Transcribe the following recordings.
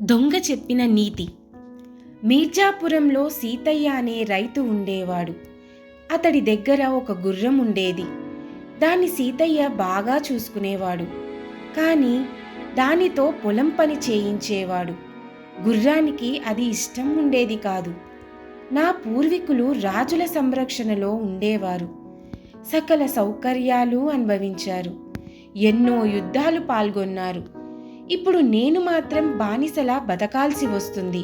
దొంగ చెప్పిన నీతి. మీర్జాపురంలో సీతయ్య అనే రైతు ఉండేవాడు. అతడి దగ్గర ఒక గుర్రం ఉండేది. దాన్ని సీతయ్య బాగా చూసుకునేవాడు. కానీ దానితో పొలం పని చేయించేవాడు. గుర్రానికి అది ఇష్టం ఉండేది కాదు. నా పూర్వీకులు రాజుల సంరక్షణలో ఉండేవారు. సకల సౌకర్యాలు అనుభవించారు. ఎన్నో యుద్ధాలు పాల్గొన్నారు. ఇప్పుడు నేను మాత్రం బానిసలా బతకాల్సి వస్తుంది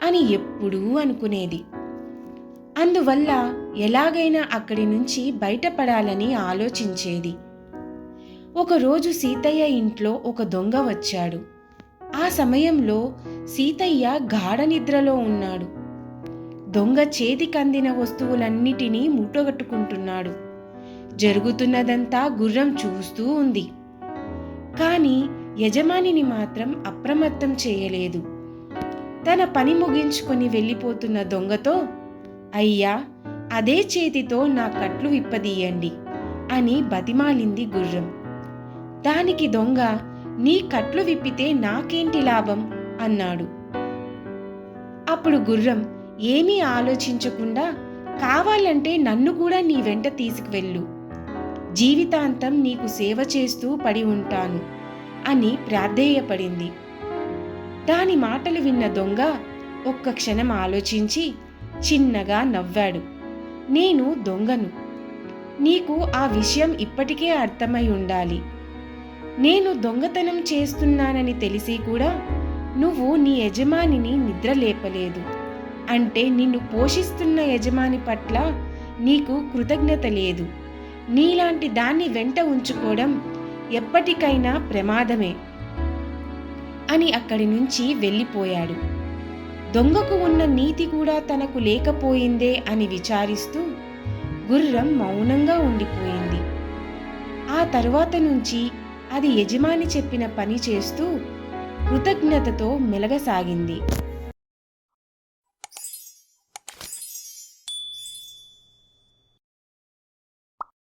అని ఎప్పుడూ అనుకునేది. అందువల్ల ఎలాగైనా అక్కడి నుంచి బయటపడాలని ఆలోచించేది. ఒకరోజు సీతయ్య ఇంట్లో ఒక దొంగ వచ్చాడు. ఆ సమయంలో సీతయ్య గాఢ నిద్రలో ఉన్నాడు. దొంగ చేతికందిన వస్తువులన్నిటినీ మూటగట్టుకుంటున్నాడు. జరుగుతున్నదంతా గుర్రం చూస్తూ ఉంది. కానీ యజమానిని మాత్రం అప్రమత్తం చేయలేదు. తన పని ముగించుకొని వెళ్ళిపోతున్న దొంగతో, అయ్యా, అదే చేతితో నా కట్లు విప్పదీయండి అని బతిమాలింది గుర్రం. దానికి దొంగ, నీ కట్లు విప్పితే నాకేంటి లాభం అన్నాడు. అప్పుడు గుర్రం ఏమీ ఆలోచించకుండా, కావాలంటే నన్ను కూడా నీ వెంట తీసుకువెళ్ళు, జీవితాంతం నీకు సేవ చేస్తూ పడి ఉంటాను అని ప్రాధేయపడింది. దాని మాటలు విన్న దొంగ ఒక్క క్షణం ఆలోచించి చిన్నగా నవ్వాడు. నేను దొంగను, నీకు ఆ విషయం ఇప్పటికే అర్థమై ఉండాలి. నేను దొంగతనం చేస్తున్నానని తెలిసి కూడా నువ్వు నీ యజమానిని నిద్రలేపలేదు అంటే నిన్ను పోషిస్తున్న యజమాని పట్ల నీకు కృతజ్ఞత లేదు. నీలాంటి దాన్ని వెంట ఉంచుకోవడం ఎప్పటికైనా ప్రమాదమే అని అక్కడి నుంచి వెళ్ళిపోయాడు. దొంగకు ఉన్న నీతి కూడా తనకు లేకపోయిందే అని విచారిస్తూ గుర్రం మౌనంగా ఉండిపోయింది. ఆ తరువాత నుంచి అది యజమాని చెప్పిన పని చేస్తూ కృతజ్ఞతతో మెలగసాగింది.